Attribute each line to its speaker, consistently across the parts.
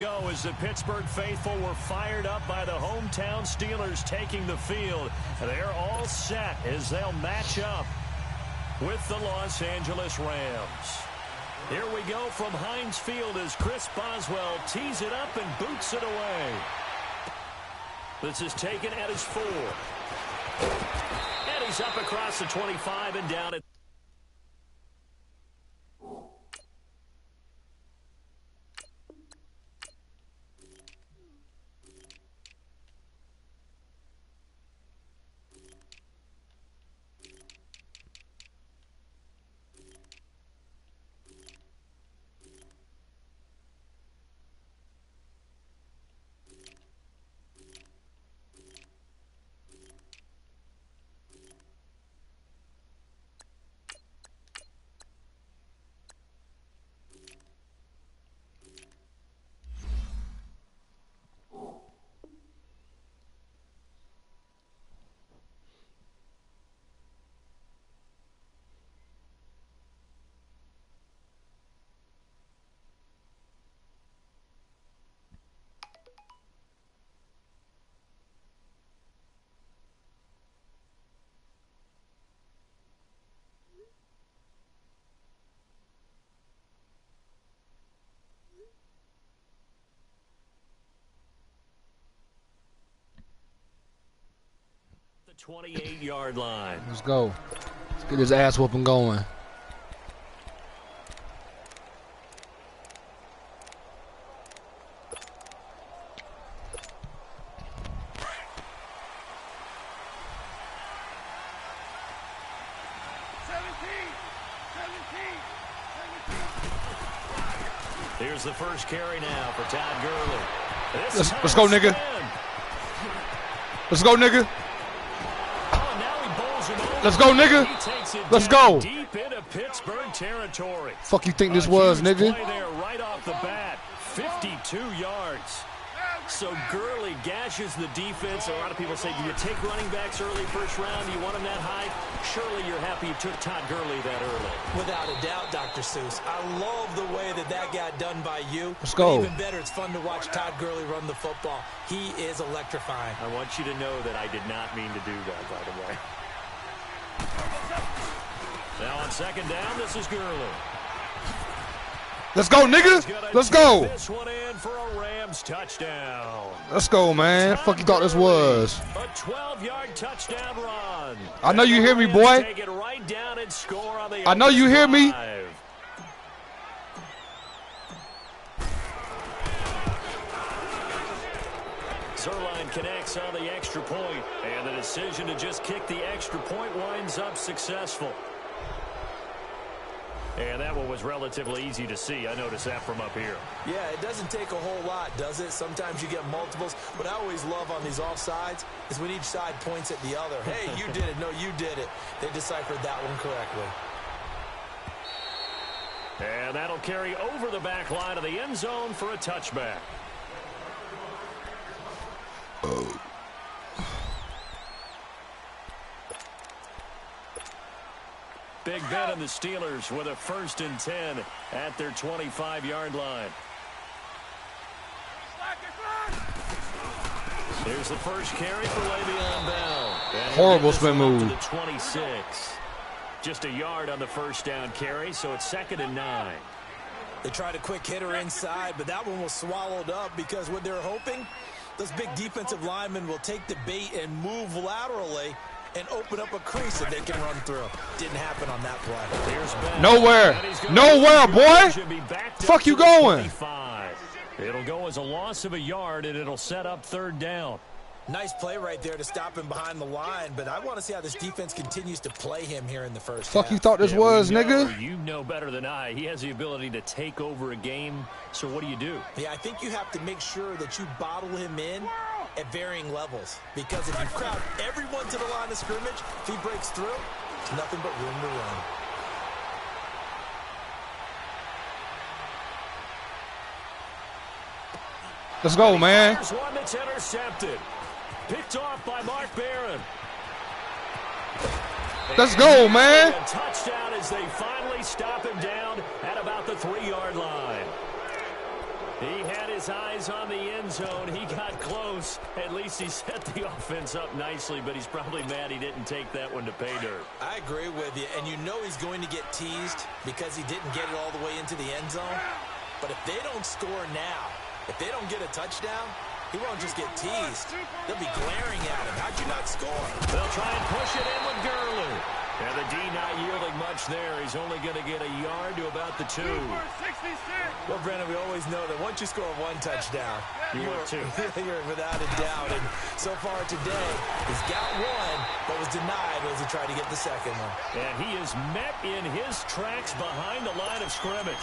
Speaker 1: Go as the Pittsburgh faithful were fired up by the hometown Steelers taking the field. They're all set as they'll match up with the Los Angeles Rams. Here we go from Heinz Field as Chris Boswell tees it up and boots it away. This is taken at his 4. And he's up across the 25 and down at the 28-yard line.
Speaker 2: Let's go. Let's get his ass whooping going.
Speaker 1: Here's the first carry now for Todd Gurley.
Speaker 2: Let's go, nigga. Let's go, nigga. Let's go, nigga. Let's go.
Speaker 1: Deep into Pittsburgh territory.
Speaker 2: Fuck you think this was, nigga?
Speaker 1: Play there right off the bat. 52 yards. So Gurley gashes the defense. A lot of people say, do you take running backs early first round? Do you want them that high? Surely you're happy you took Todd Gurley that early.
Speaker 3: Without a doubt, Dr. Seuss. I love the way that got done by you.
Speaker 2: Let's go.
Speaker 3: But even better, it's fun to watch Todd Gurley run the football. He is electrifying.
Speaker 1: I want you to know that I did not mean to do that, by the way. Now on second down, this is Gurley.
Speaker 2: Let's go, nigga. Let's go.
Speaker 1: This one in for a Rams touchdown.
Speaker 2: Let's go, man. Fuck you thought this was?
Speaker 1: A 12-yard touchdown run.
Speaker 2: I know you hear me, boy.
Speaker 1: Take it right down and score on the
Speaker 2: I know you hear me.
Speaker 1: Zuerlein connects on the extra point, and the decision to just kick the extra point winds up successful. And that one was relatively easy to see. I noticed that from up here.
Speaker 3: Yeah, it doesn't take a whole lot, does it? Sometimes you get multiples. What I always love on these offsides is when each side points at the other. Hey, you did it. No, you did it. They deciphered that one correctly.
Speaker 1: And that'll carry over the back line of the end zone for a touchback.
Speaker 2: Oh.
Speaker 1: Big Ben and the Steelers with a 1st and 10 at their 25-yard line. Here's the first carry for Le'Veon Bell.
Speaker 2: Horrible spin move.
Speaker 1: To the 26. Just a yard on the first down carry, so it's 2nd and 9.
Speaker 3: They tried a quick hitter inside, but that one was swallowed up because what they're hoping, those big defensive linemen will take the bait and move laterally and open up a crease that they can run through. Didn't happen on that play.
Speaker 1: There's Ben.
Speaker 2: Nowhere. Nowhere, boy. Fuck you going.
Speaker 1: 25. It'll go as a loss of a yard, and it'll set up 3rd down.
Speaker 3: Nice play right there to stop him behind the line, but I want to see how this defense continues to play him here in the first
Speaker 2: Fuck
Speaker 3: half.
Speaker 2: you thought this was, nigga?
Speaker 1: You know better than I. He has the ability to take over a game, so what do?
Speaker 3: Yeah, I think you have to make sure that you bottle him in at varying levels, because if you crowd everyone to the line of scrimmage, if he breaks through, it's nothing but room to run.
Speaker 2: Let's go, man.
Speaker 1: There's one that's intercepted. Picked off by Mark Barron.
Speaker 2: Let's go, man.
Speaker 1: A touchdown as they finally stop him down at about the 3-yard line. He had his eyes on the end zone. He got close. At least he set the offense up nicely, but he's probably mad he didn't take that one to pay dirt.
Speaker 3: I agree with you, and you know he's going to get teased because he didn't get it all the way into the end zone. But if they don't score now, if they don't get a touchdown, he won't just get teased. They'll be glaring at him. How'd you not score?
Speaker 1: They'll try and push it in with Gurley. And the D not yielding much there. He's only going to get a yard to about the 2.
Speaker 3: Well, Brandon, we always know that once you score one touchdown, you're without a doubt. And so far today, he's got one, but was denied as he tried to get the second one.
Speaker 1: And he is met in his tracks behind the line of scrimmage.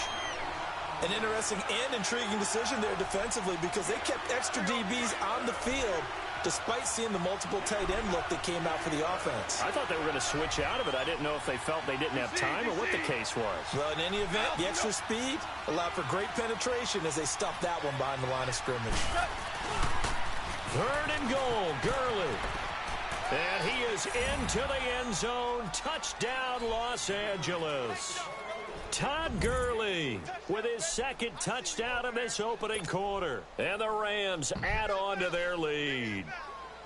Speaker 3: An interesting and intriguing decision there defensively because they kept extra DBs on the field despite seeing the multiple tight end look that came out for the offense.
Speaker 1: I thought they were going to switch out of it. I didn't know if they felt they didn't have time or what the case was.
Speaker 3: Well, in any event, the extra speed allowed for great penetration as they stuffed that one behind the line of scrimmage.
Speaker 1: 3rd and goal, Gurley. And he is into the end zone. Touchdown, Los Angeles. Todd Gurley with his 2nd touchdown of this opening quarter. And the Rams add on to their lead.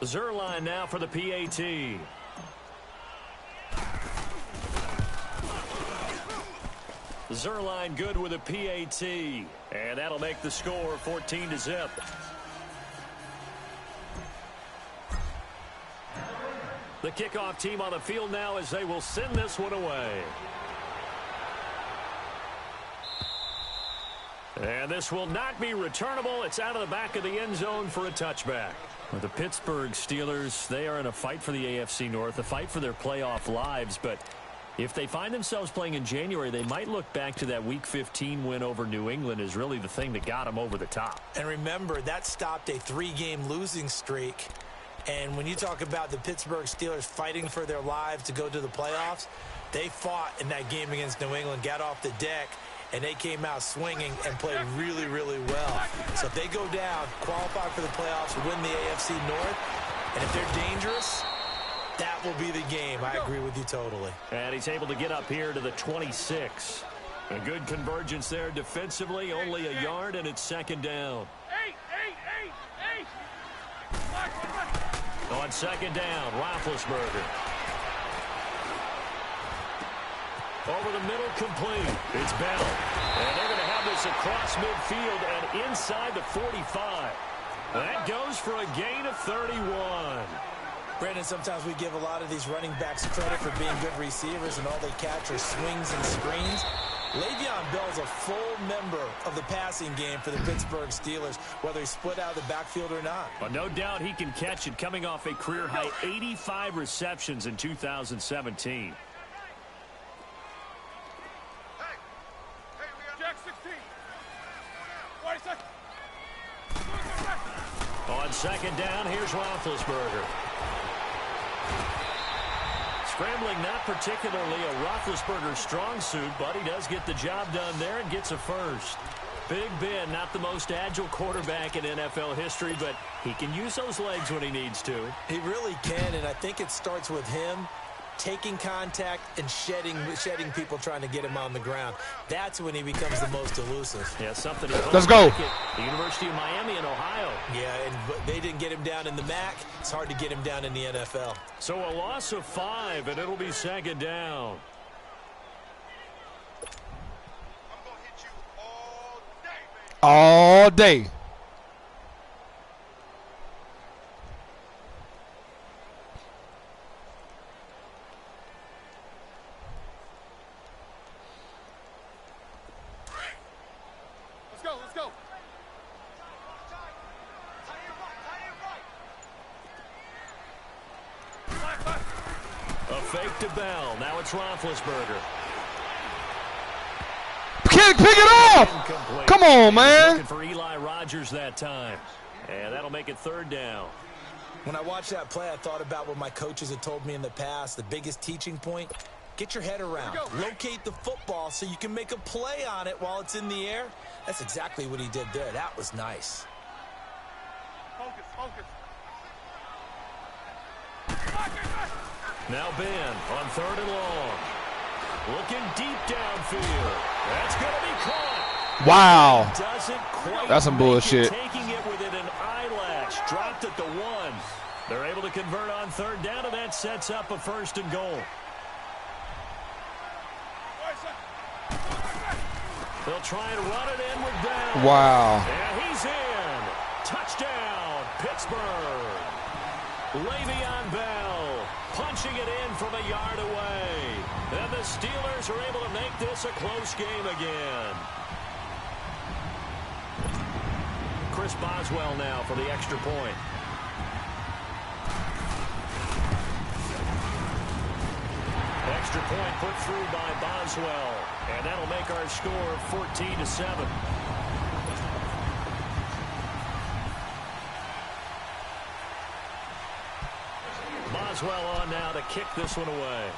Speaker 1: Zuerlein now for the PAT. Zuerlein good with a PAT. And that'll make the score 14-0. The kickoff team on the field now as they will send this one away. And this will not be returnable. It's out of the back of the end zone for a touchback. Well, the Pittsburgh Steelers, they are in a fight for the AFC North, a fight for their playoff lives. But if they find themselves playing in January, they might look back to that Week 15 win over New England as really the thing that got them over the top.
Speaker 3: And remember, that stopped a 3-game losing streak. And when you talk about the Pittsburgh Steelers fighting for their lives to go to the playoffs, they fought in that game against New England, got off the deck, and they came out swinging and played really, really well. So if they go down, qualify for the playoffs, win the AFC North, and if they're dangerous, that will be the game. I agree with you totally.
Speaker 1: And he's able to get up here to the 26. A good convergence there defensively, only a yard, and it's 2nd down. On 2nd down, Roethlisberger. Over the middle, complete. It's Bell. And they're going to have this across midfield and inside the 45. That goes for a gain of 31.
Speaker 3: Brandon, sometimes we give a lot of these running backs credit for being good receivers, and all they catch are swings and screens. Le'Veon Bell is a full member of the passing game for the Pittsburgh Steelers, whether he's split out of the backfield or not.
Speaker 1: Well, no doubt he can catch it, coming off a career-high 85 receptions in 2017. On 2nd down, here's Roethlisberger. Scrambling, not particularly a Roethlisberger strong suit, but he does get the job done there and gets a first. Big Ben, not the most agile quarterback in NFL history, but he can use those legs when he needs to.
Speaker 3: He really can, and I think it starts with him taking contact and shedding people trying to get him on the ground. That's when he becomes the most elusive.
Speaker 1: Yeah, something.
Speaker 2: Let's go.
Speaker 1: The University of Miami in Ohio.
Speaker 3: Yeah, and they didn't get him down in the MAC. It's hard to get him down in the NFL.
Speaker 1: So a loss of 5, and it'll be 2nd down.
Speaker 2: I'm gonna hit you all day.
Speaker 1: Fake to Bell. Now it's Roethlisberger.
Speaker 2: Can't pick it off.
Speaker 1: Incomplete.
Speaker 2: Come on, man.
Speaker 1: Looking for Eli Rogers that time. And that'll make it 3rd down.
Speaker 3: When I watched that play, I thought about what my coaches had told me in the past. The biggest teaching point, get your head around. Locate the football so you can make a play on it while it's in the air. That's exactly what he did there. That was nice.
Speaker 4: Focus.
Speaker 1: Now Ben on 3rd and long. Looking deep downfield. That's going to be caught.
Speaker 2: Wow.
Speaker 1: Doesn't quite
Speaker 2: That's some bullshit.
Speaker 1: taking it within an eyelash. Dropped at the 1. They're able to convert on third down, and that sets up a 1st and goal. They'll try and run it in with Bell.
Speaker 2: Wow.
Speaker 1: And he's in. Touchdown, Pittsburgh. Le'Veon Bell punching it in from a yard away. And the Steelers are able to make this a close game again. Chris Boswell now for the extra point. Extra point put through by Boswell. And that'll make our score 14-7. Boswell on now to kick this one away.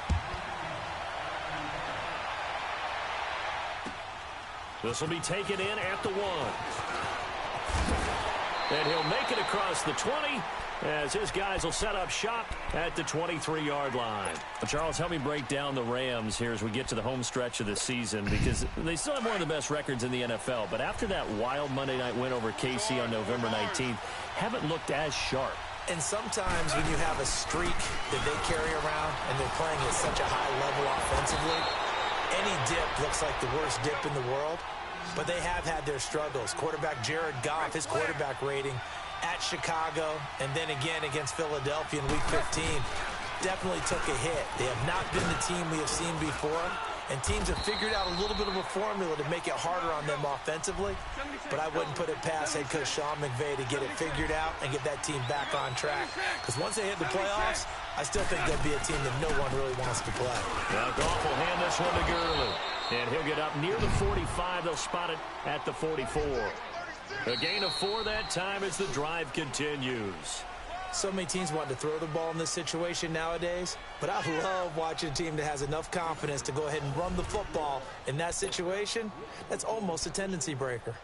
Speaker 1: This will be taken in at the 1. And he'll make it across the 20 as his guys will set up shop at the 23-yard line. Charles, help me break down the Rams here as we get to the home stretch of the season, because they still have one of the best records in the NFL. But after that wild Monday night win over KC on November 19th, haven't looked as sharp.
Speaker 3: And sometimes when you have a streak that they carry around and they're playing at such a high level offensively, any dip looks like the worst dip in the world. But they have had their struggles. Quarterback Jared Goff, his quarterback rating at Chicago and then again against Philadelphia in Week 15 definitely took a hit. They have not been the team we have seen before. And teams have figured out a little bit of a formula to make it harder on them offensively. But I wouldn't put it past head coach Sean McVay to get it figured out and get that team back on track. Because once they hit the playoffs, I still think they'll be a team that no one really wants to play.
Speaker 1: Now Goff will hand this one to Gurley. And he'll get up near the 45. They'll spot it at the 44. A gain of 4 that time as the drive continues.
Speaker 3: So many teams want to throw the ball in this situation nowadays, but I love watching a team that has enough confidence to go ahead and run the football in that situation. That's almost a tendency breaker.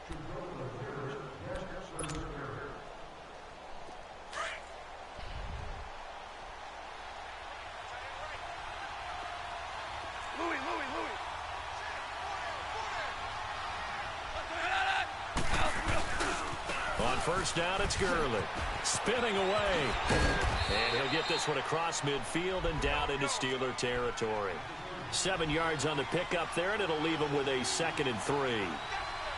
Speaker 1: On first down, it's Gurley. Spinning away. And he'll get this one across midfield and down into Steeler territory. 7 yards on the pickup there, and it'll leave him with a 2nd and 3.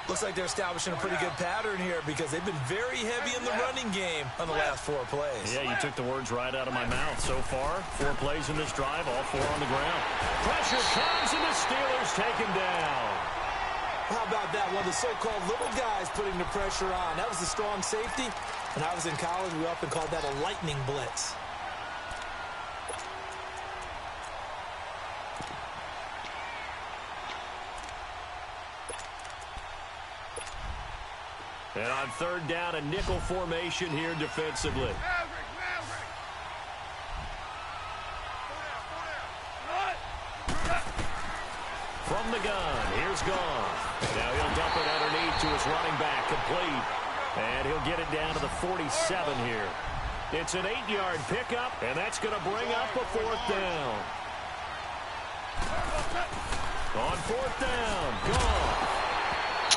Speaker 3: Looks like they're establishing a pretty good pattern here because they've been very heavy in the running game on the last 4 plays.
Speaker 1: Yeah, you took the words right out of my mouth. So far, 4 plays in this drive, all 4 on the ground. Pressure comes, and the Steelers take him down.
Speaker 3: How about that? One of the so-called little guys putting the pressure on. That was the strong safety. When I was in college, we often called that a lightning blitz.
Speaker 1: And on third down, a nickel formation here defensively. From the gun, here's Goff. Now he'll dump it underneath to his running back, complete. And he'll get it down to the 47 here. It's an 8-yard pickup, and that's going to bring up a 4th down. On 4th down, Goff.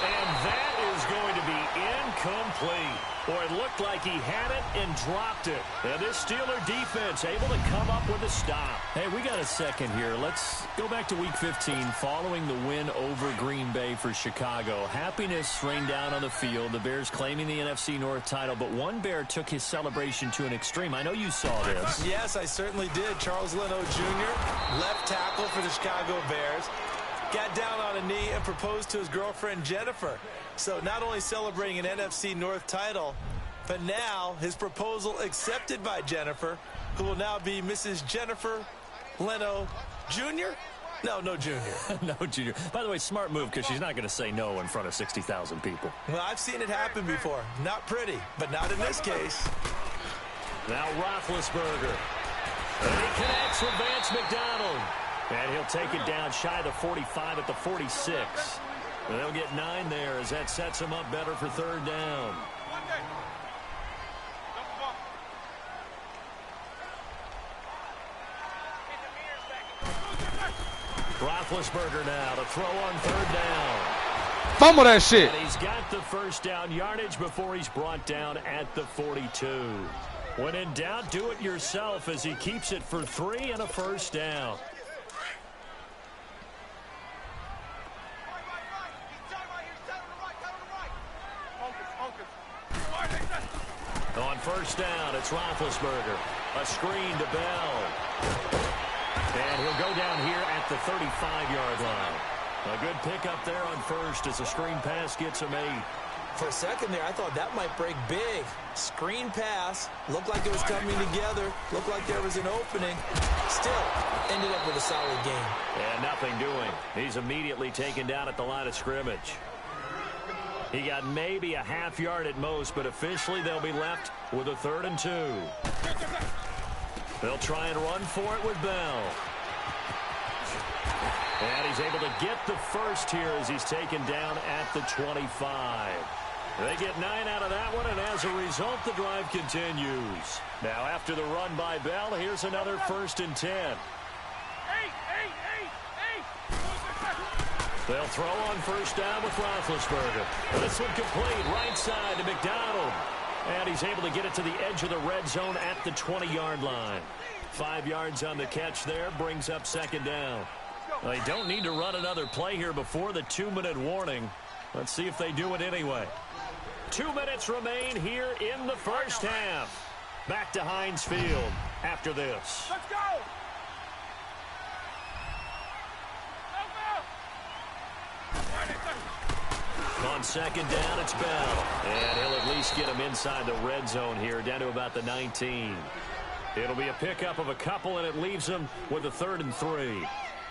Speaker 1: And that is going to be incomplete. Boy, it looked like he had it and dropped it. And this Steeler defense able to come up with a stop. Hey, we got a second here. Let's go back to Week 15 following the win over Green Bay for Chicago. Happiness rained down on the field. The Bears claiming the NFC North title, but one Bear took his celebration to an extreme. I know you saw this.
Speaker 3: Yes, I certainly did. Charles Leno Jr., left tackle for the Chicago Bears, got down on a knee and proposed to his girlfriend, Jennifer. So not only celebrating an NFC North title, but now his proposal accepted by Jennifer, who will now be Mrs. Jennifer Leno Jr.? No Junior.
Speaker 1: No Junior. By the way, smart move because she's not going to say no in front of 60,000 people.
Speaker 3: Well, I've seen it happen before. Not pretty, but not in this case.
Speaker 1: Now Roethlisberger. And he connects with Vance McDonald. And he'll take it down shy of the 45 at the 46. And they'll get 9 there as that sets him up better for third down. Roethlisberger now to throw on third down.
Speaker 2: Fumble that shit.
Speaker 1: And he's got the first down yardage before he's brought down at the 42. When in doubt, do it yourself as he keeps it for 3 and a first down. On first down, it's Roethlisberger. A screen to Bell. And he'll go down here at the 35-yard line. A good pickup there on first as a screen pass gets him 8.
Speaker 3: For a second there, I thought that might break big. Screen pass. Looked like it was coming together. Looked like there was an opening. Still, ended up with a solid game.
Speaker 1: And nothing doing. He's immediately taken down at the line of scrimmage. He got maybe a half yard at most, but officially they'll be left with a 3rd and 2. They'll try and run for it with Bell. And he's able to get the first here as he's taken down at the 25. They get 9 out of that one, and as a result, the drive continues. Now, after the run by Bell, here's another 1st and 10. They'll throw on first down with Roethlisberger. This one complete, right side to McDonald. And he's able to get it to the edge of the red zone at the 20-yard line. 5 yards on the catch there, brings up 2nd down. They don't need to run another play here before the 2-minute warning. Let's see if they do it anyway. 2 minutes remain here in the first half. Back to Heinz Field after this.
Speaker 4: Let's go!
Speaker 1: On 2nd down, it's Bell. And he'll at least get him inside the red zone here, down to about the 19. It'll be a pickup of a couple, and it leaves him with a 3rd and 3.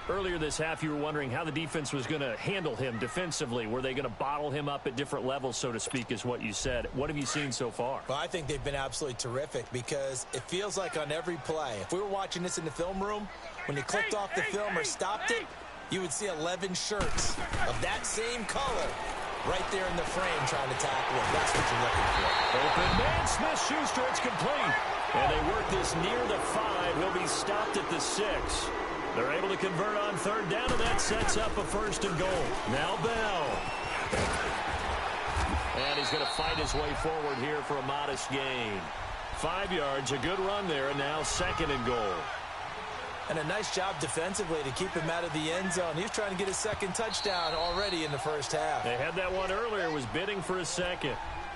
Speaker 1: Earlier this half, you were wondering how the defense was going to handle him defensively. Were they going to bottle him up at different levels, so to speak, is what you said. What have you seen so far?
Speaker 3: Well, I think they've been absolutely terrific because it feels like on every play, if we were watching this in the film room, when you clicked off the film or stopped it, you would see 11 shirts of that same color right there in the frame trying to tackle him. That's what you're looking for.
Speaker 1: Open man, Smith-Schuster, it's complete. And they work this near the 5. He'll be stopped at the 6. They're able to convert on 3rd down, and that sets up a 1st and goal. Now Bell. And he's going to fight his way forward here for a modest gain. 5 yards, a good run there, and now 2nd and goal.
Speaker 3: And a nice job defensively to keep him out of the end zone. He was trying to get his 2nd touchdown already in the first half.
Speaker 1: They had that one earlier, was bidding for a 2nd.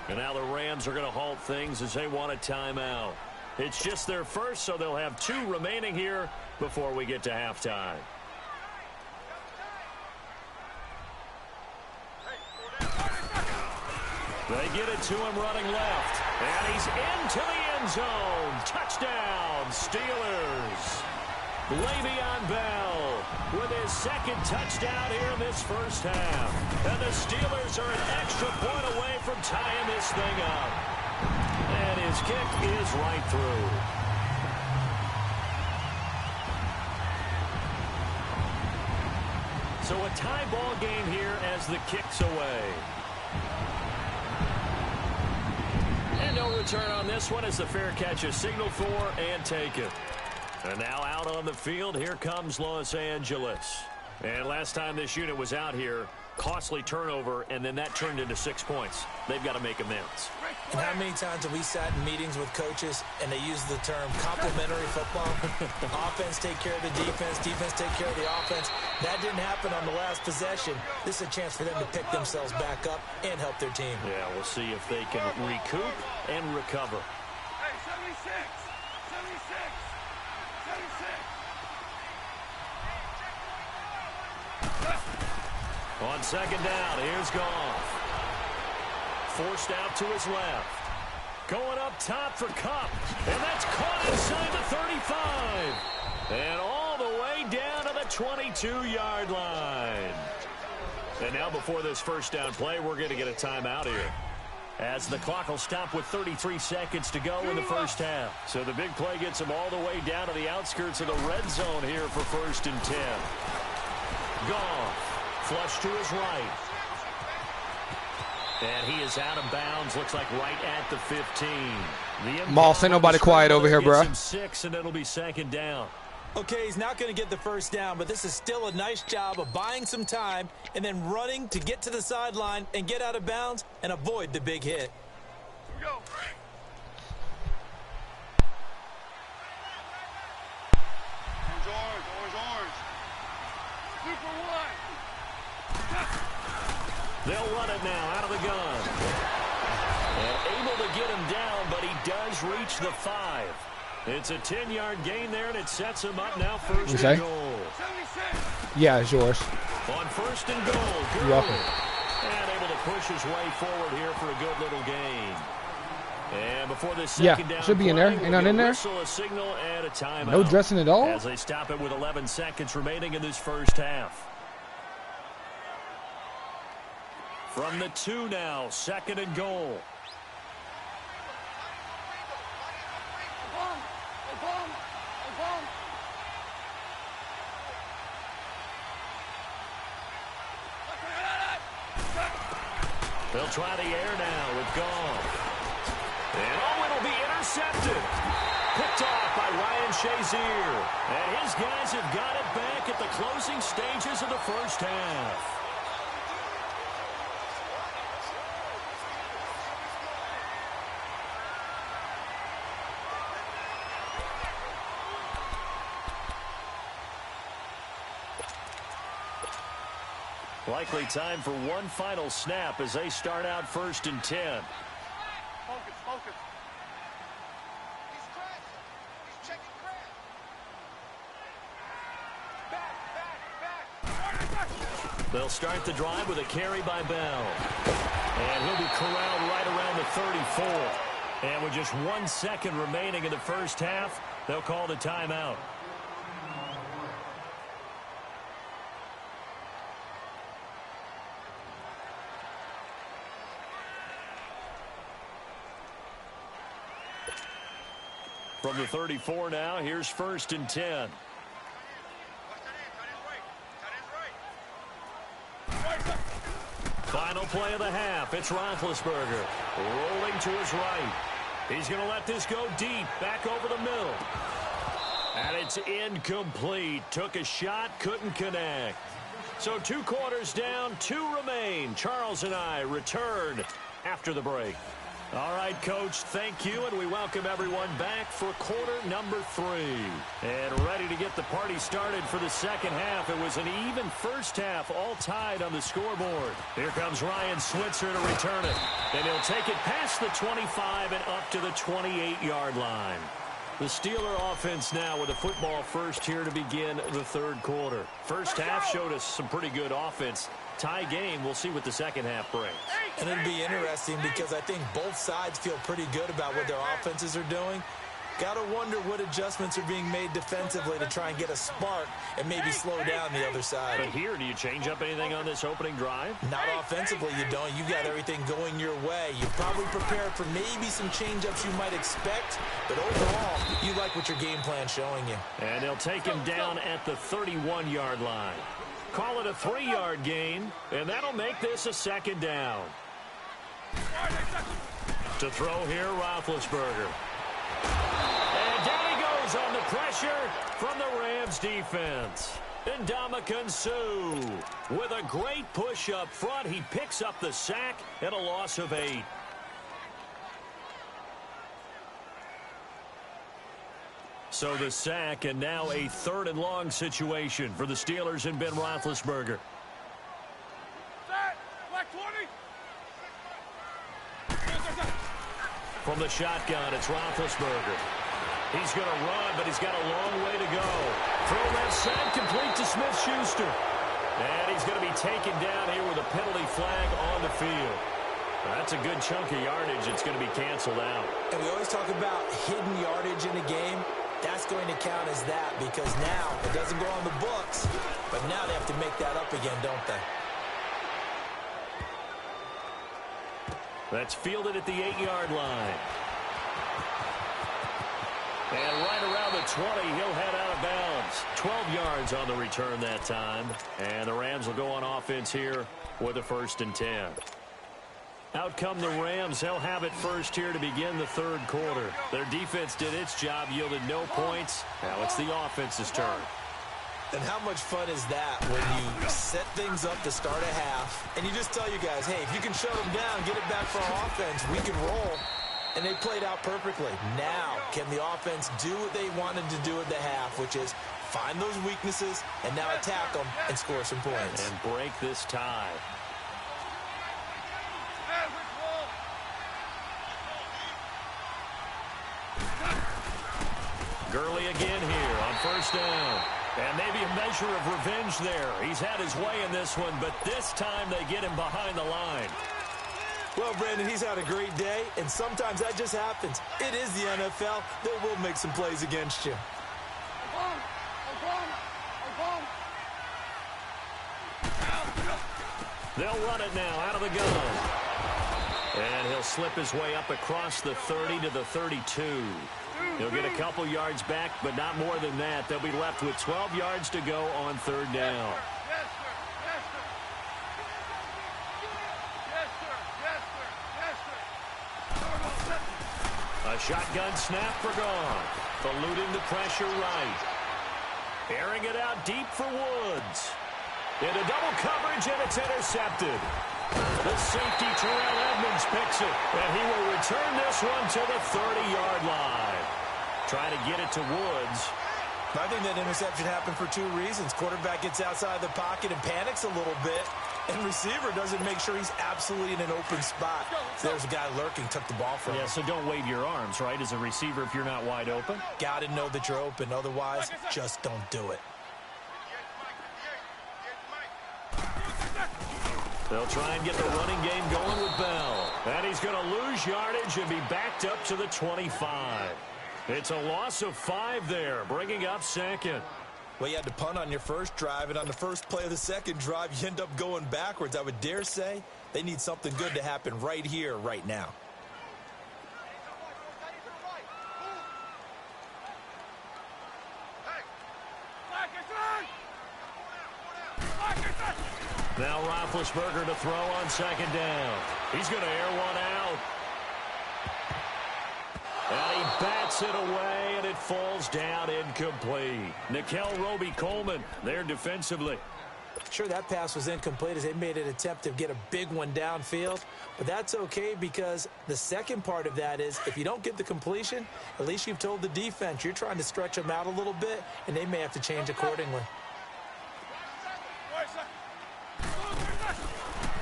Speaker 1: And now the Rams are going to halt things as they want a timeout. It's just their first, so they'll have 2 remaining here before we get to halftime. They get it to him running left. And he's into the end zone. Touchdown, Steelers. Le'Veon Bell with his 2nd touchdown here in this first half. And the Steelers are an extra point away from tying this thing up. And his kick is right through. So a tie ball game here as the kick's away. And no return on this one as the fair catch is signaled for and taken. And now out on the field, here comes Los Angeles. And last time this unit was out here, costly turnover, and then that turned into 6 points. They've got to make amends.
Speaker 3: And how many times have we sat in meetings with coaches and they use the term complementary football? Offense take care of the defense, defense take care of the offense. That didn't happen on the last possession. This is a chance for them to pick themselves back up and help their team.
Speaker 1: Yeah, we'll see if they can recoup and recover.
Speaker 4: Hey, 76! 76! 76!
Speaker 1: On 2nd down, here's Goff. Forced out to his left. Going up top for Kupp. And that's caught inside the 35. And all the way down to the 22-yard line. And now before this first down play, we're going to get a timeout here, as the clock will stop with 33 seconds to go in the first half. So the big play gets him all the way down to the outskirts of the red zone here for 1st and 10. Goff. Flush to his right. And he is out of bounds. Looks like right at the 15.
Speaker 2: Moss, ain't nobody quiet over here, bro.
Speaker 1: 6, and it'll be 2nd down.
Speaker 3: Okay, he's not going to get the first down, but this is still a nice job of buying some time and then running to get to the sideline and get out of bounds and avoid the big hit.
Speaker 4: Here we go. Orange. Super one.
Speaker 1: They'll run it now out of the gun. And able to get him down, but he does reach the 5. It's a 10-yard gain there, and it sets him up now first and goal.
Speaker 4: 76.
Speaker 2: Yeah, it's yours.
Speaker 1: On first and goal,
Speaker 2: You're welcome.
Speaker 1: and able to push his way forward here for a good little gain. And before this second down
Speaker 2: should be in there. Ain't not in there.
Speaker 1: A signal and a timeout.
Speaker 2: No dressing at all.
Speaker 1: As they stop it with 11 seconds remaining in this first half. From the 2 now, second and goal. They'll try the air now with Goff. And it'll be intercepted. Picked off by Ryan Shazier. And his guys have got it back at the closing stages of the first half. Likely time for one final snap as they start out first and 10.
Speaker 4: Focus. He's checking Back.
Speaker 1: They'll start the drive with a carry by Bell. And he'll be corralled right around the 34. And with just 1 second remaining in the first half, they'll call the timeout. From the 34 now, here's first and 10. Final play of the half. It's Roethlisberger rolling to his right. He's going to let this go deep, back over the middle. And it's incomplete. Took a shot, couldn't connect. So 2 quarters down, 2 remain. Charles and I return after the break. All right, Coach, thank you, and we welcome everyone back for quarter number 3. And ready to get the party started for the second half. It was an even first half, all tied on the scoreboard. Here comes Ryan Switzer to return it. And he'll take it past the 25 and up to the 28-yard line. The Steeler offense now with a football first here to begin the third quarter. First half showed us some pretty good offense. Tie game. We'll see what the second half brings.
Speaker 3: And it'll be interesting because I think both sides feel pretty good about what their offenses are doing. Got to wonder what adjustments are being made defensively to try and get a spark and maybe slow down the other side.
Speaker 1: But here, do you change up anything on this opening drive?
Speaker 3: Not offensively, you don't. You got everything going your way. You're probably prepared for maybe some change-ups you might expect, but overall, you like what your game plan's showing you.
Speaker 1: And they'll take him down at the 31-yard line. Call it a 3-yard gain, and that'll make this a second down. To throw here, Roethlisberger. And down he goes on the pressure from the Rams defense. Ndamukong Suh with a great push up front. He picks up the sack and a loss of 8. So the sack, and now a 3rd and long situation for the Steelers and Ben Roethlisberger.
Speaker 4: Black 20.
Speaker 1: From the shotgun, it's Roethlisberger. He's going to run, but he's got a long way to go. Throw left side, complete to Smith-Schuster. And he's going to be taken down here with a penalty flag on the field. That's a good chunk of yardage. It's going to be canceled out.
Speaker 3: And we always talk about hidden yardage in a game. That's going to count as that because now it doesn't go on the books, but now they have to make that up again, don't they?
Speaker 1: That's fielded at the 8-yard line. And right around the 20, he'll head out of bounds. 12 yards on the return that time. And the Rams will go on offense here with a 1st and 10. Out come the Rams. They'll have it first here to begin the third quarter. Their defense did its job, yielded no points. Now it's the offense's turn.
Speaker 3: And how much fun is that when you set things up to start a half, and you just tell you guys, hey, if you can shut them down, get it back for our offense, we can roll. And they played out perfectly. Now, can the offense do what they wanted to do at the half, which is find those weaknesses and now attack them and score some points.
Speaker 1: And break this tie. Gurley again here on first down. And maybe a measure of revenge there. He's had his way in this one, but this time they get him behind the line.
Speaker 3: Well, Brandon, he's had a great day, and sometimes that just happens. It is the NFL. They will make some plays against you.
Speaker 1: They'll run it now out of the gun. And he'll slip his way up across the 30 to the 32. He'll get a couple yards back, but not more than that. They'll be left with 12 yards to go on third down. A shotgun snap for Goff. Eluding the pressure right. Airing it out deep for Woods. Into double coverage, and it's intercepted. The safety, Terrell Edmonds, picks it, and he will return this one to the 30-yard line. Trying to get it to Woods.
Speaker 3: I think that interception happened for two reasons. Quarterback gets outside the pocket and panics a little bit, and receiver doesn't make sure he's absolutely in an open spot. So there's a guy lurking, took the ball from him.
Speaker 1: Yeah, so don't wave your arms, right, as a receiver if you're not wide open.
Speaker 3: Got to know that you're open. Otherwise, just don't do it.
Speaker 1: They'll try and get the running game going with Bell. And he's going to lose yardage and be backed up to the 25. It's a loss of 5 there, bringing up second.
Speaker 3: Well, you had to punt on your first drive, and on the first play of the second drive, you end up going backwards. I would dare say they need something good to happen right here, right now.
Speaker 1: Now Roethlisberger to throw on second down. He's going to air one out. And he bats it away, and it falls down incomplete. Nickel Roby-Coleman there defensively.
Speaker 3: Sure, that pass was incomplete as they made an attempt to get a big one downfield. But that's okay because the second part of that is if you don't get the completion, at least you've told the defense you're trying to stretch them out a little bit, and they may have to change accordingly.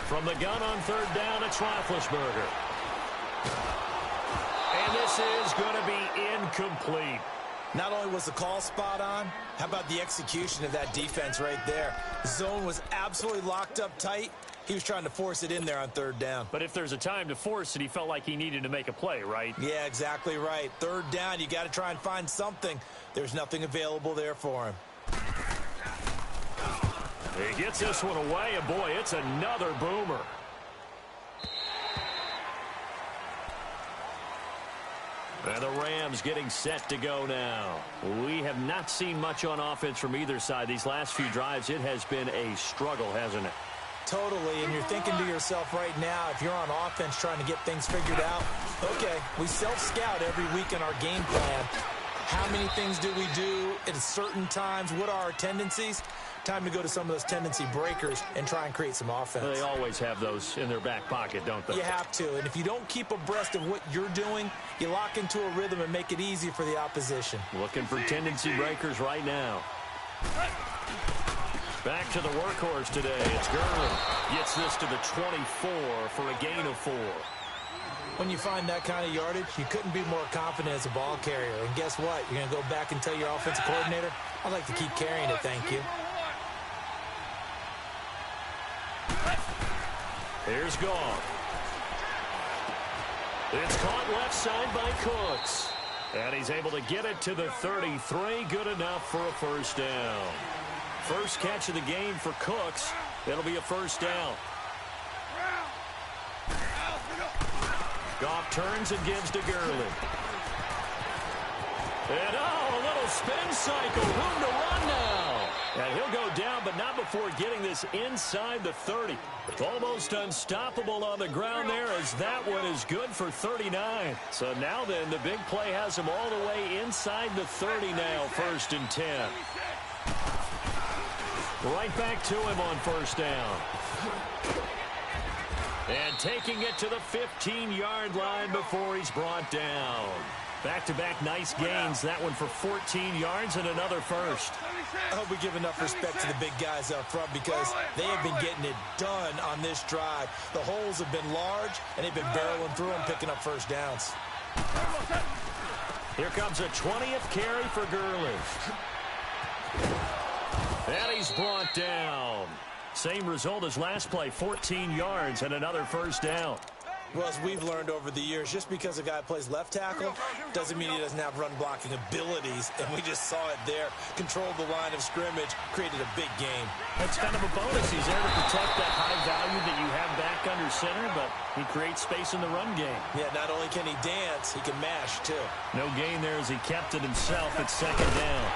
Speaker 1: From the gun on third down, it's Roethlisberger. And this is going to be incomplete.
Speaker 3: Not only was the call spot on, how about the execution of that defense right there? The zone was absolutely locked up tight. He was trying to force it in there on third down.
Speaker 1: But if there's a time to force it, he felt like he needed to make a play, right?
Speaker 3: Yeah, exactly right. Third down, you got to try and find something. There's nothing available there for him.
Speaker 1: He gets this one away, and boy, it's another boomer. And the Rams getting set to go now. We have not seen much on offense from either side. These last few drives, it has been a struggle, hasn't it?
Speaker 3: Totally, and you're thinking to yourself right now, if you're on offense trying to get things figured out, okay, we self-scout every week in our game plan. How many things do we do at certain times? What are our tendencies? Time to go to some of those tendency breakers and try and create some offense.
Speaker 1: They always have those in their back pocket, don't they?
Speaker 3: You have to, and if you don't keep abreast of what you're doing, you lock into a rhythm and make it easy for the opposition.
Speaker 1: Looking for tendency breakers right now. Back to the workhorse today. It's Gurley. Gets this to the 24 for a gain of 4.
Speaker 3: When you find that kind of yardage, you couldn't be more confident as a ball carrier. And guess what? You're going to go back and tell your offensive coordinator, I'd like to keep carrying it, thank you.
Speaker 1: Here's Goff. It's caught left side by Cooks. And he's able to get it to the 33. Good enough for a first down. First catch of the game for Cooks. It'll be a first down. Goff turns and gives to Gurley. And a little spin cycle. Room to run now. And he'll go down, but not before getting this inside the 30. Almost unstoppable on the ground there, as that one is good for 39. So now then, the big play has him all the way inside the 30 now, 1st and 10. Right back to him on 1st down. And taking it to the 15-yard line before he's brought down. Back-to-back nice gains. That one for 14 yards and another first.
Speaker 3: I hope we give enough respect to the big guys up front, because they have been getting it done on this drive. The holes have been large, and they've been barreling through them, picking up 1st downs.
Speaker 1: Here comes a 20th carry for Gurley. And he's brought down. Same result as last play, 14 yards and another 1st down.
Speaker 3: Well, as we've learned over the years, just because a guy plays left tackle doesn't mean he doesn't have run-blocking abilities, and we just saw it there. Controlled the line of scrimmage, created a big game.
Speaker 1: That's kind of a bonus. He's there to protect that high value that you have back under center, but he creates space in the run game.
Speaker 3: Yeah, not only can he dance, he can mash, too.
Speaker 1: No gain there as he kept it himself at 2nd down.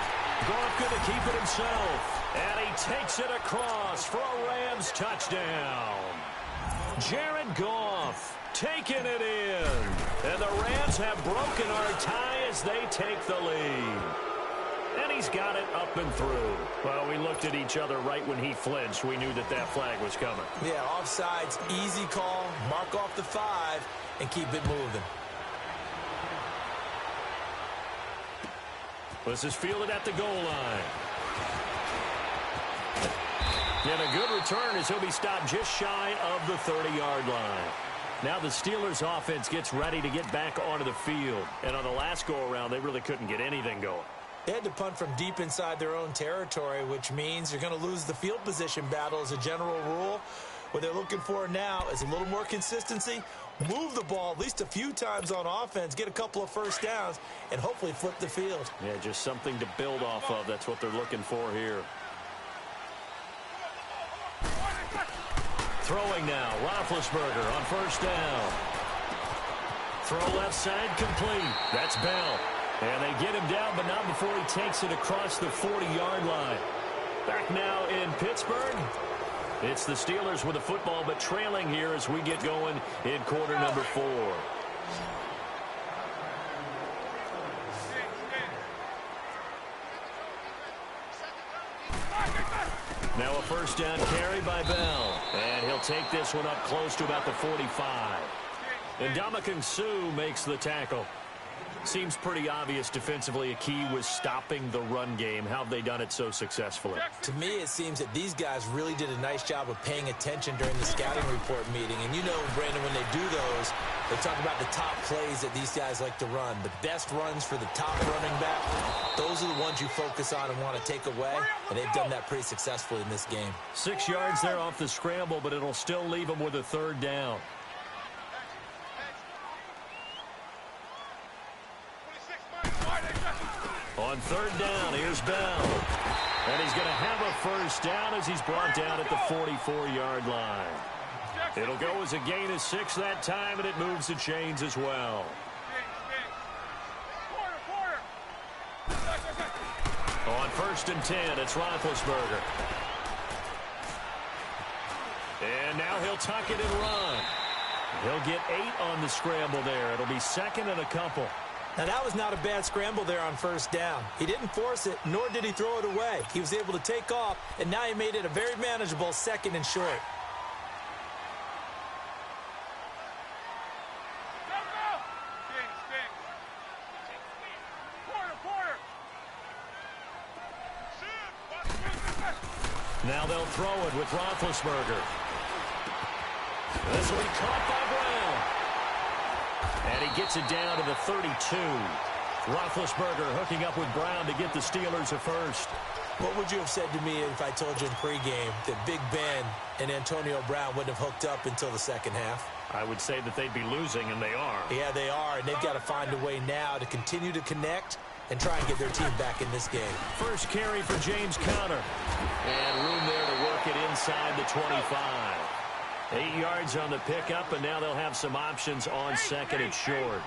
Speaker 1: Goff going to keep it himself, and he takes it across for a Rams touchdown. Jared Goff taking it in, and the Rams have broken our tie as they take the lead. And he's got it up and through. Well, we looked at each other right when he flinched. We knew that that flag was coming.
Speaker 3: Yeah, offsides, easy call, mark off the 5, and keep it moving.
Speaker 1: This is fielded at the goal line. And a good return as he'll be stopped just shy of the 30-yard line. Now the Steelers offense gets ready to get back onto the field. And on the last go-around, they really couldn't get anything going.
Speaker 3: They had to punt from deep inside their own territory, which means you're going to lose the field position battle as a general rule. What they're looking for now is a little more consistency, move the ball at least a few times on offense, get a couple of 1st downs, and hopefully flip the field.
Speaker 1: Yeah, just something to build off of. That's what they're looking for here. Throwing now, Roethlisberger on 1st down. Throw left side complete. That's Bell. And they get him down, but not before he takes it across the 40-yard line. Back now in Pittsburgh. It's the Steelers with the football, but trailing here as we get going in quarter number 4. Now a 1st down carry by Bell. And he'll take this one up close to about the 45. And Ndamukong Suh makes the tackle. Seems pretty obvious defensively a key was stopping the run game. How have they done it so successfully?
Speaker 3: To me, it seems that these guys really did a nice job of paying attention during the scouting report meeting. And you know, Brandon, when they do those, they talk about the top plays that these guys like to run. The best runs for the top running back, those are the ones you focus on and want to take away. And they've done that pretty successfully in this game.
Speaker 1: 6 yards there off the scramble, but it'll still leave them with a 3rd down. On 3rd down, here's Bell. And he's going to have a 1st down as he's brought down at the 44-yard line. It'll go as a gain of 6 that time, and it moves the chains as well. On 1st and 10, it's Roethlisberger. And now he'll tuck it and run. He'll get 8 on the scramble there. It'll be 2nd and a couple.
Speaker 3: Now, that was not a bad scramble there on 1st down. He didn't force it, nor did he throw it away. He was able to take off, and now he made it a very manageable 2nd and short.
Speaker 1: Now they'll throw it with Roethlisberger. This will be caught by Brown. And he gets it down to the 32. Roethlisberger hooking up with Brown to get the Steelers a 1st.
Speaker 3: What would you have said to me if I told you in pregame that Big Ben and Antonio Brown wouldn't have hooked up until the 2nd half?
Speaker 1: I would say that they'd be losing, and they are.
Speaker 3: Yeah, they are, and they've got to find a way now to continue to connect and try and get their team back in this game.
Speaker 1: 1st carry for James Conner. And room there to work it inside the 25. 8 yards on the pickup, and now they'll have some options on 2nd and short.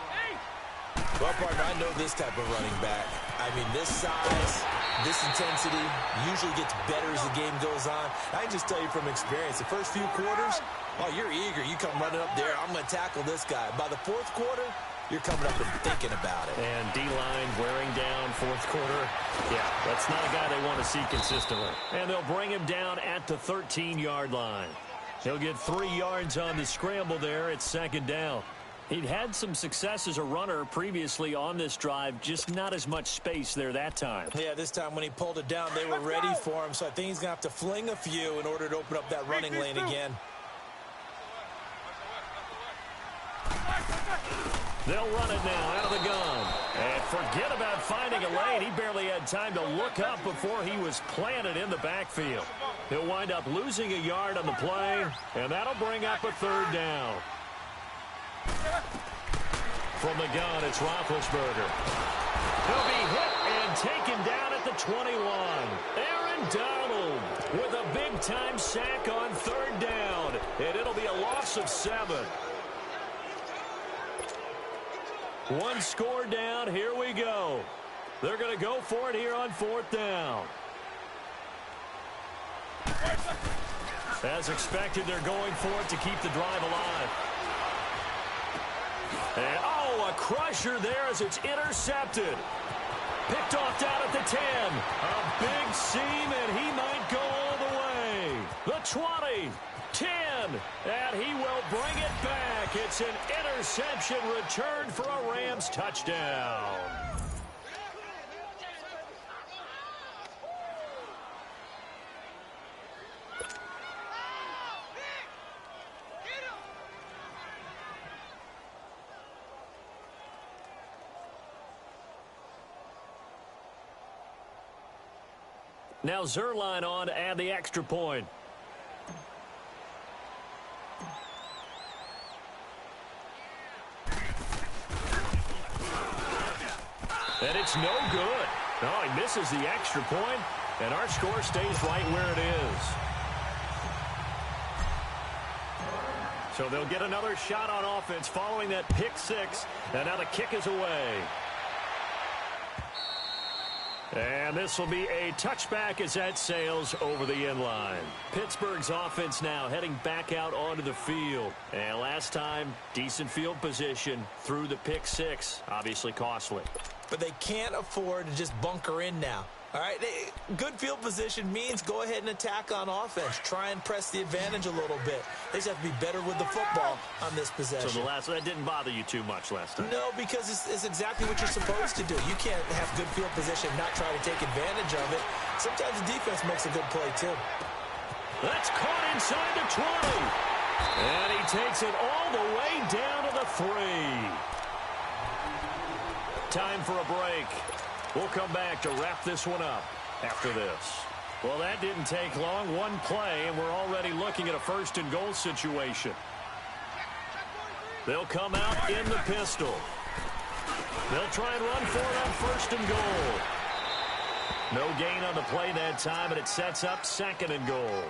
Speaker 3: Well, partner, I know this type of running back. I mean, this size, this intensity usually gets better as the game goes on. I can just tell you from experience, the first few quarters, oh, you're eager. You come running up there, I'm going to tackle this guy. By the fourth quarter, you're coming up and thinking about it.
Speaker 1: And D-line wearing down fourth quarter. Yeah, that's not a guy they want to see consistently. And they'll bring him down at the 13-yard line. He'll get 3 yards on the scramble there at second down. He'd had some success as a runner previously on this drive, just not as much space there that time.
Speaker 3: Yeah, this time when he pulled it down, they were ready for him, so I think he's going to have to fling a few in order to open up that running lane again.
Speaker 1: They'll run it now out of the gun. And forget about finding a lane. He barely had time to look up before he was planted in the backfield. He'll wind up losing a yard on the play, and that'll bring up a third down. From the gun, it's Roethlisberger. He'll be hit and taken down at the 21. Aaron Donald with a big-time sack on third down, and it'll be a loss of 7. One score down. Here we go. They're going to go for it here on fourth down. As expected, they're going for it to keep the drive alive. And, oh, a crusher there as it's intercepted. Picked off down at the 10. A big seam, and he might go all the way. The 20, 10, and he will bring it back. It's an interception return for a Rams touchdown. Now Zuerlein on to add the extra point. And it's no good. Oh, he misses the extra point, and our score stays right where it is. So they'll get another shot on offense following that pick six, and now the kick is away. And this will be a touchback as that sails over the end line. Pittsburgh's offense now heading back out onto the field. And last time, decent field position through the pick six. Obviously costly.
Speaker 3: But they can't afford to just bunker in now. All right, good field position means go ahead and attack on offense. Try and press the advantage a little bit. They just have to be better with the football on this possession.
Speaker 1: So that didn't bother you too much last time?
Speaker 3: No, because it's exactly what you're supposed to do. You can't have good field position and not try to take advantage of it. Sometimes the defense makes a good play, too.
Speaker 1: That's caught inside the 20. And he takes it all the way down to the 3. Time for a break. We'll come back to wrap this one up after this. Well, that didn't take long. One play, and we're already looking at a first and goal situation. They'll come out in the pistol. They'll try and run for it on first and goal. No gain on the play that time, and it sets up second and goal.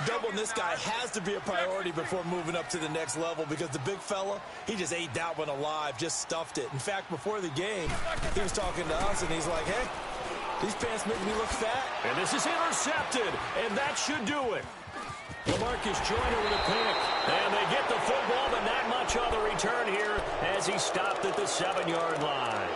Speaker 3: Doubling this guy has to be a priority before moving up to the next level because the big fella, he just ate that one alive, just stuffed it. In fact, before the game, he was talking to us, and he's like, hey, these pants make me look fat.
Speaker 1: And this is intercepted, and that should do it. LaMarcus Joyner with a pick, and they get the football, but not much on the return here as he stopped at the 7-yard line.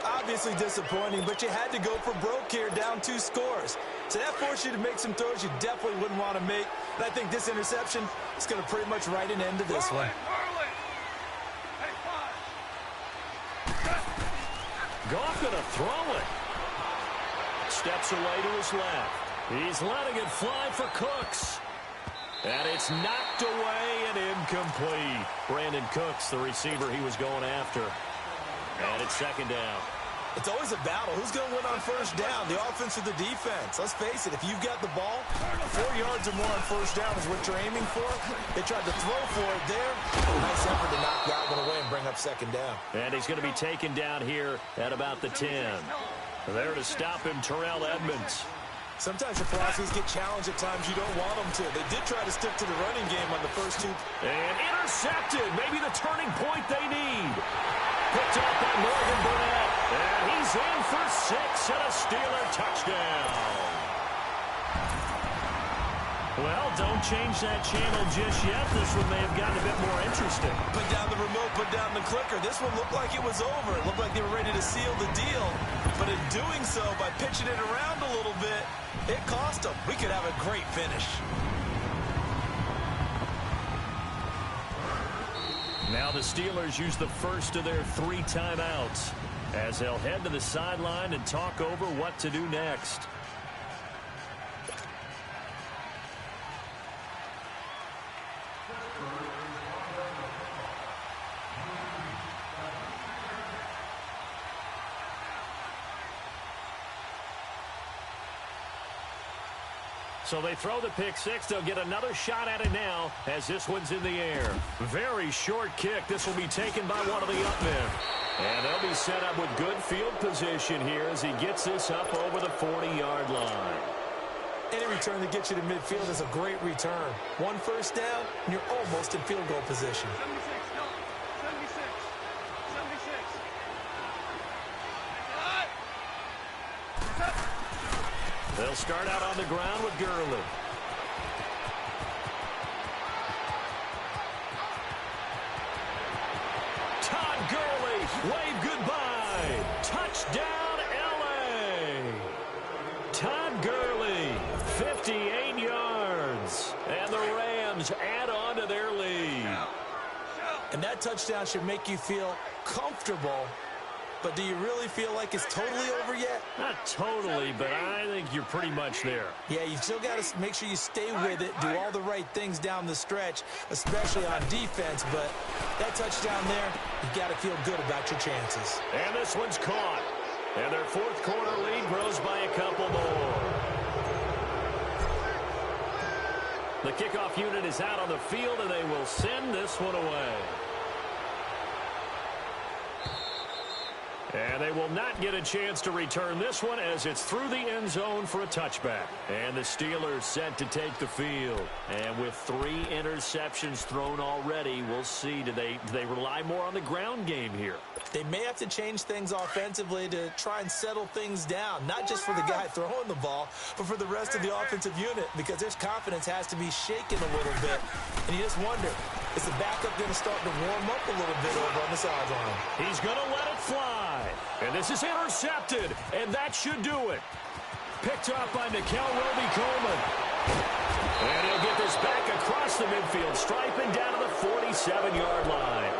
Speaker 3: Obviously disappointing, but you had to go for broke here, down 2 scores. So that forced you to make some throws you definitely wouldn't want to make. And I think this interception is going to pretty much write an end to this one.
Speaker 1: Goff going to throw it. Steps away to his left. He's letting it fly for Cooks. And it's knocked away and incomplete. Brandon Cooks, the receiver he was going after. And it's second down.
Speaker 3: It's always a battle. Who's going to win on first down, the offense or the defense? Let's face it, if you've got the ball, 4 yards or more on first down is what you're aiming for. They tried to throw for it there. Nice effort to knock that one away and bring up second down.
Speaker 1: And he's going to be taken down here at about the 10. There to stop him, Terrell Edmunds.
Speaker 3: Sometimes your philosophies get challenged at times you don't want them to. They did try to stick to the running game on the first 2.
Speaker 1: And intercepted. Maybe the turning point they need. Picked up by Morgan Burnett. is in for 6 and a Steeler touchdown. Well, don't change that channel just yet. This one may have gotten a bit more interesting.
Speaker 3: Put down the remote, put down the clicker. This one looked like it was over. It looked like they were ready to seal the deal. But in doing so, by pitching it around a little bit, it cost them. We could have a great finish.
Speaker 1: Now the Steelers use the first of their 3 timeouts as they'll head to the sideline and talk over what to do next. So they throw the pick 6. They'll get another shot at it now as this one's in the air. Very short kick. This will be taken by one of the up men. And they'll be set up with good field position here as he gets this up over the 40-yard line.
Speaker 3: Any return that gets you to midfield is a great return. 1 first down, and you're almost in field goal position.
Speaker 4: 76, no. 76. 76.
Speaker 1: They'll start out on the ground with Gurley. Todd Gurley, wave goodbye. Touchdown, L.A. Todd Gurley, 58 yards. And the Rams add on to their lead.
Speaker 3: And that touchdown should make you feel comfortable. But do you really feel like it's totally over yet?
Speaker 1: Not totally, but I think you're pretty much there.
Speaker 3: Yeah, you still got to make sure you stay with it, do all the right things down the stretch, especially on defense. But that touchdown there, you got to feel good about your chances.
Speaker 1: And this one's caught. And their 4th quarter lead grows by a couple more. The kickoff unit is out on the field, and they will send this one away. And they will not get a chance to return this one as it's through the end zone for a touchback. And the Steelers set to take the field. And with 3 interceptions thrown already, we'll see. Do they rely more on the ground game here?
Speaker 3: They may have to change things offensively to try and settle things down, not just for the guy throwing the ball, but for the rest of the offensive unit, because their confidence has to be shaken a little bit. And you just wonder, is the backup going to start to warm up a little bit over on the sideline?
Speaker 1: He's going to let it fly. And this is intercepted, and that should do it. Picked off by Nickel Roby-Coleman. And he'll get this back across the midfield stripe and down to the 47-yard line.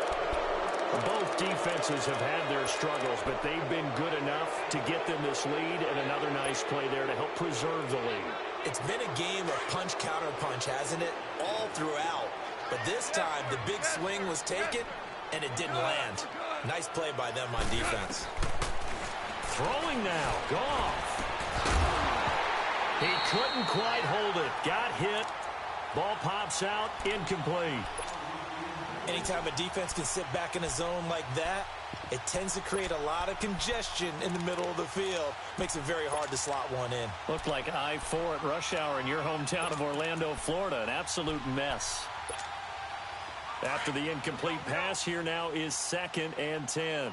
Speaker 1: Both defenses have had their struggles, but they've been good enough to get them this lead, and another nice play there to help preserve the lead.
Speaker 3: It's been a game of punch-counter-punch, hasn't it? All throughout. But this time, the big swing was taken, and it didn't land. Nice play by them on defense.
Speaker 1: Throwing now, Goff. He couldn't quite hold it. Got hit. Ball pops out, incomplete.
Speaker 3: Anytime a defense can sit back in a zone like that, it tends to create a lot of congestion in the middle of the field. Makes it very hard to slot one in.
Speaker 1: Looked like I-4 at rush hour in your hometown of Orlando, Florida. An absolute mess. After the incomplete pass, here now is 2nd and 10.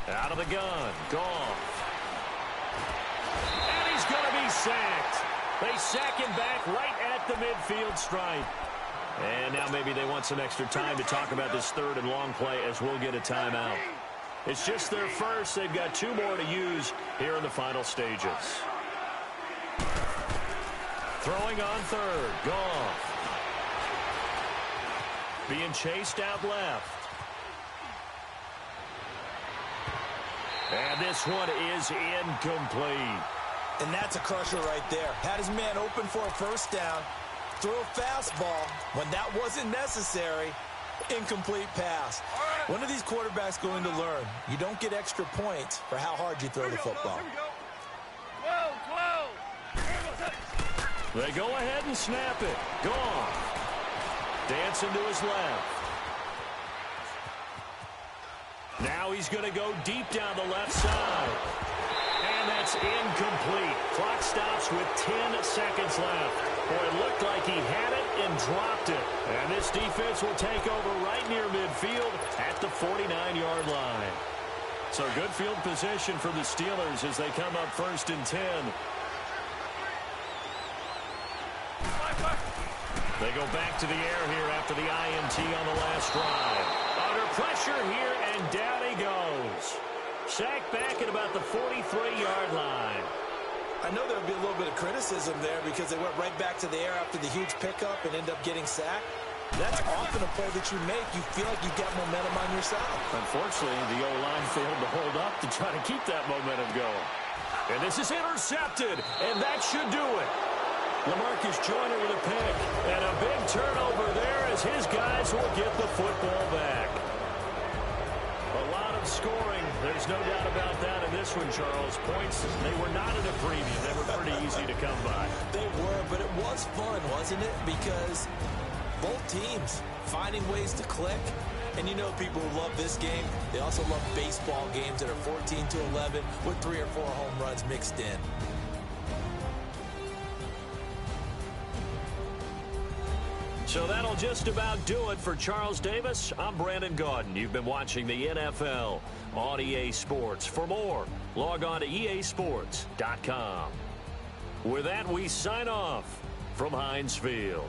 Speaker 1: Out of the gun, Goff. And he's going to be sacked. They sack him back right at the midfield stripe. And now maybe they want some extra time to talk about this 3rd and long play as we'll get a timeout. It's just their first. They've got 2 more to use here in the final stages. Throwing on 3rd, Goff. Being chased out left. And this one is incomplete.
Speaker 3: And that's a crusher right there. Had his man open for a first down. Throw a fastball when that wasn't necessary. Incomplete pass. When are these quarterbacks going to learn? You don't get extra points for how hard you throw the football.
Speaker 4: 12.
Speaker 1: They go ahead and snap it. Goff. Dancing to his left. Now he's going to go deep down the left side. And And that's incomplete. Clock stops with 10 seconds left. Boy, it looked like he had it and dropped it. And this defense will take over right near midfield at the 49-yard line. So good field position for the Steelers as they come up 1st and 10. They go back to the air here after the INT on the last drive. Under pressure here, and down he goes. Sacked back at about the 43-yard line.
Speaker 3: I know there would be a little bit of criticism there because they went right back to the air after the huge pickup and end up getting sacked. That's often a play that you make. You feel like you've got momentum on your side.
Speaker 1: Unfortunately, the O-line failed to hold up to try to keep that momentum going. And this is intercepted, and that should do it. LaMarcus Joyner with a pick, and a big turnover there as his guys will get the football back. A lot of scoring. There's no doubt about that in this one, Charles. Points, they were not at a premium. They were pretty easy to come by.
Speaker 3: They were, but it was fun, wasn't it? Because both teams finding ways to click. And you know people who love this game, they also love baseball games that are 14-11 with 3 or 4 home runs mixed in.
Speaker 1: So that'll just about do it for Charles Davis. I'm Brandon Gaudin. You've been watching the NFL on EA Sports. For more, log on to easports.com. With that, we sign off from Heinz Field.